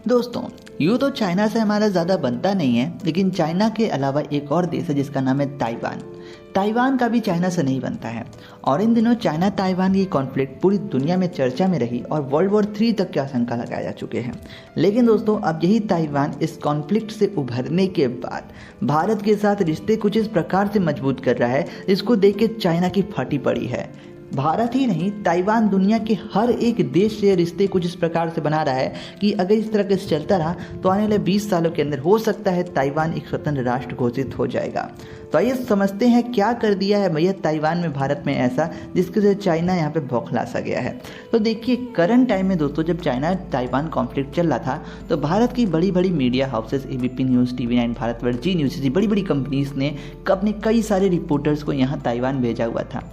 दोस्तों, यूँ तो चाइना से हमारा ज़्यादा बनता नहीं है, लेकिन चाइना के अलावा एक और देश है जिसका नाम है ताइवान। ताइवान का भी चाइना से नहीं बनता है और इन दिनों चाइना ताइवान की कॉन्फ्लिक्ट पूरी दुनिया में चर्चा में रही और वर्ल्ड वॉर 3 तक की आशंका लगाए जा चुके हैं। लेकिन दोस्तों, अब यही ताइवान इस कॉन्फ्लिक्ट से उभरने के बाद भारत के साथ रिश्ते कुछ इस प्रकार से मजबूत कर रहा है जिसको देख के चाइना की फटी पड़ी है। भारत ही नहीं, ताइवान दुनिया के हर एक देश से रिश्ते कुछ इस प्रकार से बना रहा है कि अगर इस तरह से चलता रहा तो आने वाले 20 सालों के अंदर हो सकता है ताइवान एक स्वतंत्र राष्ट्र घोषित हो जाएगा। तो आइए समझते हैं क्या कर दिया है भैया ताइवान में भारत में ऐसा जिसके वजह से चाइना यहाँ पे बौखला सा गया है। तो देखिए, करंट टाइम में दोस्तों, जब चाइना ताइवान कॉन्फ्लिक्ट चल रहा था तो भारत की बड़ी बड़ी media houses ABP news, TV9, Bharatvarsh, Zee news, बड़ी बड़ी कंपनीज ने अपने कई सारे रिपोर्टर्स को यहाँ ताइवान भेजा हुआ था।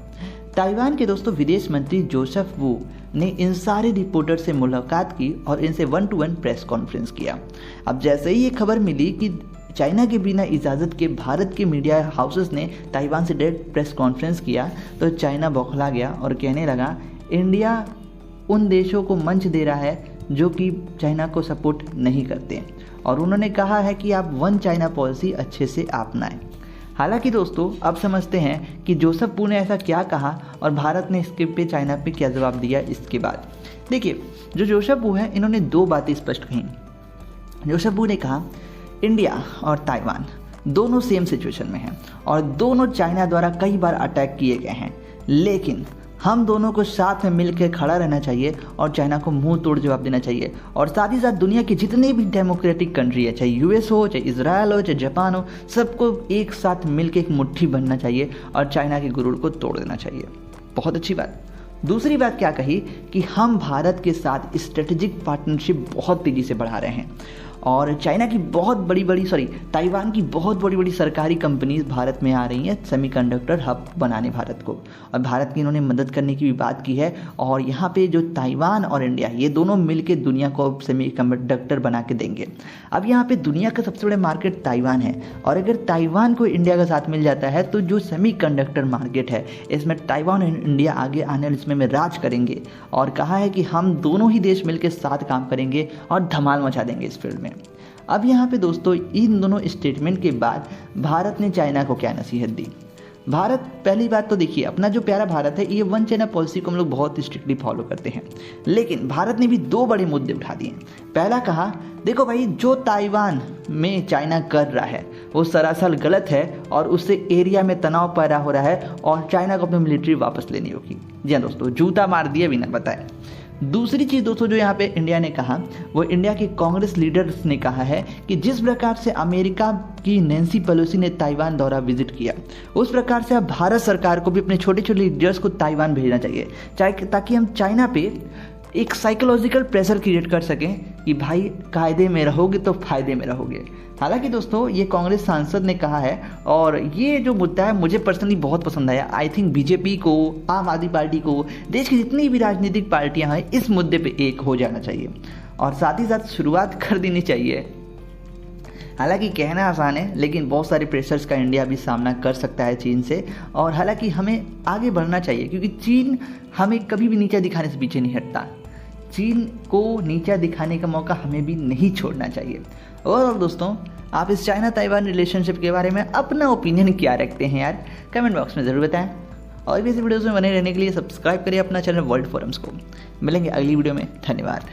ताइवान के दोस्तों विदेश मंत्री जोसेफ वू ने इन सारे रिपोर्टर से मुलाकात की और इनसे 1-to-1 प्रेस कॉन्फ्रेंस किया। अब जैसे ही ये खबर मिली कि चाइना के बिना इजाज़त के भारत के मीडिया हाउसेस ने ताइवान से डायरेक्ट प्रेस कॉन्फ्रेंस किया तो चाइना बौखला गया और कहने लगा इंडिया उन देशों को मंच दे रहा है जो कि चाइना को सपोर्ट नहीं करते और उन्होंने कहा है कि आप वन चाइना पॉलिसी अच्छे से अपनाएं। हालांकि दोस्तों, अब समझते हैं कि जोसेफ वू ने ऐसा क्या कहा और भारत ने इसके पे चाइना पे क्या जवाब दिया। इसके बाद देखिए, जो जोसेफ वू है इन्होंने 2 बातें स्पष्ट कही। जोसेफ वू ने कहा इंडिया और ताइवान दोनों सेम सिचुएशन में हैं और दोनों चाइना द्वारा कई बार अटैक किए गए हैं, लेकिन हम दोनों को साथ में मिलकर खड़ा रहना चाहिए और चाइना को मुंह तोड़ जवाब देना चाहिए। और साथ ही साथ दुनिया की जितनी भी डेमोक्रेटिक कंट्री है, चाहे यूएस हो, चाहे इजराइल हो, चाहे जापान हो, सबको एक साथ मिलकर एक मुट्ठी बनना चाहिए और चाइना के गुरूर को तोड़ देना चाहिए। बहुत अच्छी बात। दूसरी बात क्या कही कि हम भारत के साथ स्ट्रेटेजिक पार्टनरशिप बहुत तेज़ी से बढ़ा रहे हैं और चाइना की ताइवान की बहुत बड़ी बड़ी सरकारी कंपनीज भारत में आ रही हैं सेमीकंडक्टर हब बनाने भारत को, और भारत की इन्होंने मदद करने की भी बात की है। और यहाँ पे जो ताइवान और इंडिया ये दोनों मिलके दुनिया को सेमीकंडक्टर बना के देंगे। अब यहाँ पे दुनिया का सबसे बड़ा मार्केट ताइवान है और अगर ताइवान को इंडिया का साथ मिल जाता है तो जो सेमीकंडक्टर मार्केट है इसमें ताइवान और इंडिया आगे आने वाले इसमें राज करेंगे। और कहा है कि हम दोनों ही देश मिलकर साथ काम करेंगे और धमाल मचा देंगे इस फील्ड में। अब यहाँ पे दोस्तों, इन दोनों स्टेटमेंट के बाद भारत ने चाइना को क्या नसीहत दी। भारत, पहली बात तो देखिए, अपना जो प्यारा भारत है ये वन चाइना पॉलिसी को हम लोग बहुत स्ट्रिक्टली फॉलो करते हैं, लेकिन भारत ने भी 2 बड़े मुद्दे उठा दिए। पहला कहा, देखो भाई, जो ताइवान में चाइना कर रहा है वो सरासर गलत है और उससे एरिया में तनाव पैदा हो रहा है और चाइना को अपनी मिलिट्री वापस लेनी होगी। जी हाँ दोस्तों, जूता मार दिए बिना बताए। दूसरी चीज़ दोस्तों जो यहाँ पे इंडिया ने कहा, वो इंडिया के कांग्रेस लीडर्स ने कहा है कि जिस प्रकार से अमेरिका की नैन्सी पेलोसी ने ताइवान दौरा विजिट किया, उस प्रकार से अब भारत सरकार को भी अपने छोटे छोटे लीडर्स को ताइवान भेजना चाहिए, ताकि हम चाइना पे एक साइकोलॉजिकल प्रेशर क्रिएट कर सकें कि भाई कायदे में रहोगे तो फायदे में रहोगे। हालांकि दोस्तों, ये कांग्रेस सांसद ने कहा है और ये जो मुद्दा है मुझे पर्सनली बहुत पसंद आया। आई थिंक बीजेपी को, आम आदमी पार्टी को, देश की जितनी भी राजनीतिक पार्टियां हैं इस मुद्दे पे एक हो जाना चाहिए और साथ ही साथ शुरुआत कर देनी चाहिए। हालांकि कहना आसान है, लेकिन बहुत सारे प्रेशर्स का इंडिया भी सामना कर सकता है चीन से। और हालांकि हमें आगे बढ़ना चाहिए क्योंकि चीन हमें कभी भी नीचा दिखाने से पीछे नहीं हटता। चीन को नीचा दिखाने का मौका हमें भी नहीं छोड़ना चाहिए। और दोस्तों, आप इस चाइना ताइवान रिलेशनशिप के बारे में अपना ओपिनियन क्या रखते हैं यार, कमेंट बॉक्स में ज़रूर बताएं। और भी ऐसी वीडियोज़ में बने रहने के लिए सब्सक्राइब करिए अपना चैनल वर्ल्ड फोरम्स को। मिलेंगे अगली वीडियो में। धन्यवाद।